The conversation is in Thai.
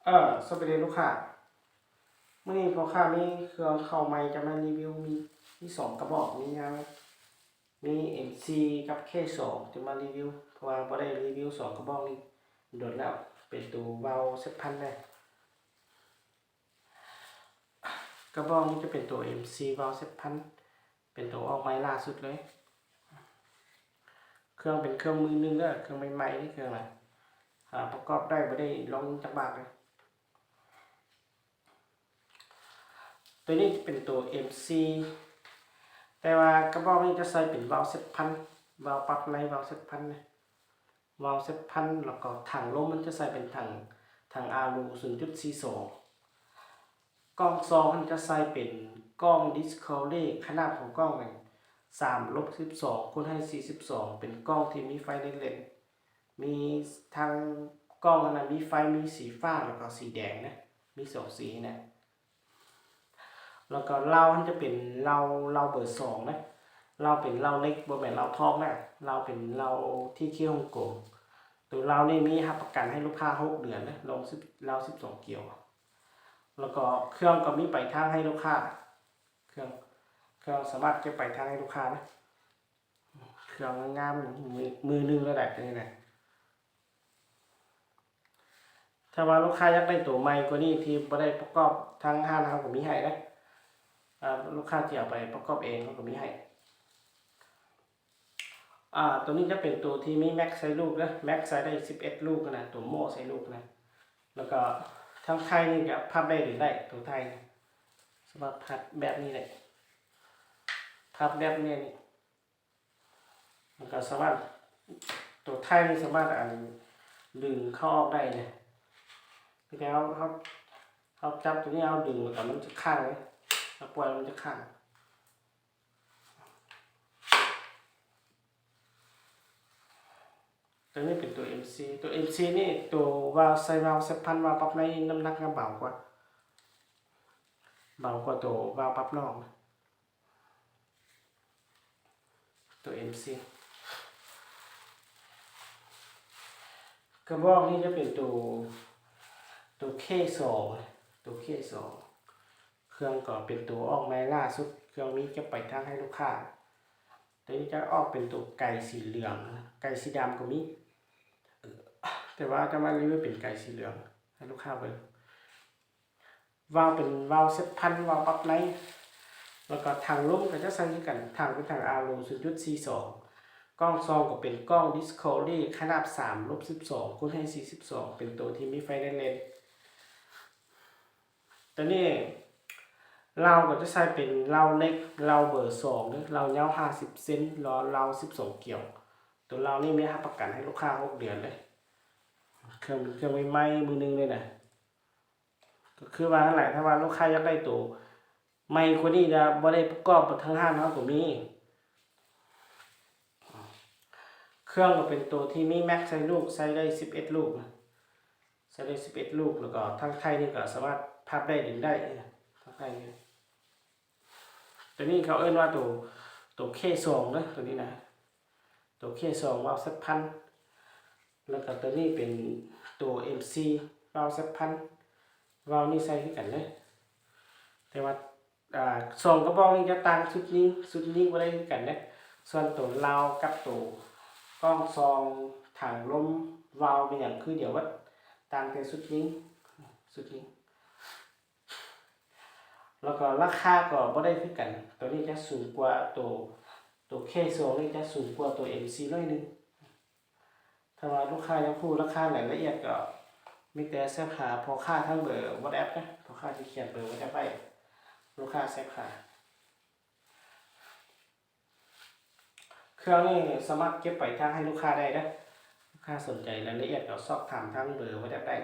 สวัสดีลูกค้าเมื่อนี้พ่อค้ามีเครื่องเข้าใหม่จะมารีวิวมีสองกระบอกมี MC กับ K2 จะมารีวิวเพราะว่าบ่ได้รีวิวสองกระบอกนี้โดนแล้วเป็นตัวเบาเซ็ตพันได้กระบอกนี้จะเป็นตัว MC เบาเซ็ตพันเป็นตัวออกใหม่ล่าสุดเลยเครื่องเป็นเครื่องมือนึงเครื่องใหม่ๆนี่เครื่องอะไรประกอบได้บ่ได้ลองจักบาทเลยตัวนี้จะเป็นตัว MC แต่ว่ากระบอกนี้จะใส่เป็นวาล์วเซ็ตพันวาล์วปรับในวาล์วเซ็ตพันนะวาล์วเซ็ตพันแล้วก็ถังลมมันจะใส่เป็นถังอารู 0.42 กล้องซองมันจะใส่เป็นกล้อง Discovery ขนาดของกล้องเนี่ย3-12 คูณให้42เป็นกล้องที่มีไฟเลนส์มีทางกล้องนะมีไฟมีสีฟ้าแล้วก็สีแดงนะมี2สีนะแล้วก็เรามันจะเป็นเราเบอร์2นะเราเป็นเราเล็กบ่แม่นเราทองนะเราเป็นเราที่ฮ่องกงตัวเรานี่มีรับประกันให้ลูกค้า6เดือนนะลงเรา12เกี่ยวแล้วก็เครื่องก็มีปลายทางให้ลูกค้าเครื่องสามารถเก็บปลายทางให้ลูกค้านะเครื่องงามมือนึงระดับนี้นะถ้าว่าลูกค้าอยากได้ตัวใหม่กว่านี้ที่บ่ได้ประกอบทางห้างเขาก็มีให้นะลูกค้าที่เอาไปประกอบเองเขาก็มีให้ตัวนี้จะเป็นตัวที่มีแม็กใส่ลูกนะแม็กใส่ได้11ลูกนะตัวโม่ใส่ลูกนะแล้วก็ทั้งไทยนี่ก็พับได้หรือได้ตัวไทยสามารถพับแบบนี้เลยพับแบบนี้นี่แล้วก็สามารถตัวไทยนี่สามารถดึงเข้าออกได้เลยพี่แล้วเขาจับตัวนี้เอาดึงแต่มันจะข้างเลยถ้าปล่อยมันจะข้างตัวนี้เป็นตัว MC ตัว MC นี่ตัววาล์วใส่วาล์วเซ็ตพันวาล์วปรับในน้ำหนักเบากว่าตัววาล์วปรับนอกตัว MC กระบอกนี้จะเป็นตัว K2 ตัว K2 เครื่องก็เป็นตัวออกใหม่ล่าสุดเครื่องนี้จะไปทางให้ลูกค้าตัวนี้จะออกเป็นตัวไก่สีเหลืองไก่สีดำก็มีแต่ว่าจะมารีวิวเป็นไก่สีเหลืองให้ลูกค้าไปวาล์วเป็นวาล์วเซ็ตพันวาล์วปรับในแล้วก็ถังลมก็จะใส่กันถังเป็นถังอารู 0.42 กล้องซองก็เป็นกล้อง Discovery ขนาด3-12 คูณให้42เป็นตัวที่มีไฟเลนส์ตัวนี้เราก็จะใส่เป็นเราเล็กเราเบอร์2นะเรายาว50เซนเรา12เกี่ยวตัวเรานี่ไม่รับประกันให้ลูกค้า6เดือนเลยเครื่องใหม่มือนึงเลยนะก็คือว่าอะไรถ้าว่าลูกค้าอยากได้ตัวใหม่กว่านี้จะบ่ได้ประกอบทั้งห้างเขาก็มีเครื่องก็เป็นตัวที่มีแม็กใส่ลูกใส่ได้11ลูกใส่ได้11ลูกแล้วก็ทั้งไทยนี่ก็สามารถพับได้ดึงได้ทั้งไทยตัวนี้เขาเอิ้นว่าตัว K2 นะตัวนี้นะตัว K2 วาล์วเซ็ตพันแล้วก็ตัวนี้เป็นตัว MC วาล์วเซ็ตพันวาล์วนี่ใส่ขึ้นกันเลยแต่ว่าสองกระบอกนี้จะต่างชุดนี้บ่ได้ขึ้นกันนะส่วนตัวลาวกับตัวกล้องซองถังลมวาล์วเป็นอย่างคือเดี๋ยวว่าต่างแต่ชุดนี้แล้วก็ราคาก็บ่ได้ขึ้นกันตัวนี้จะสูงกว่าตัว K2 นี่จะสูงกว่าตัว MC หน่อยนึงถ้าว่าลูกค้ายังพูดราคารายละเอียดก็มีแต่แซบหาพอค่าทั้งเบอร์ WhatsApp นะพอค่าที่เขียนเบอร์ WhatsApp ไปลูกค้าแซบหาเครื่องนี้สามารถเก็บไปทางให้ลูกค้าได้นะลูกค้าสนใจรายละเอียดก็สอบถามทางเบอร์ WhatsApp ได้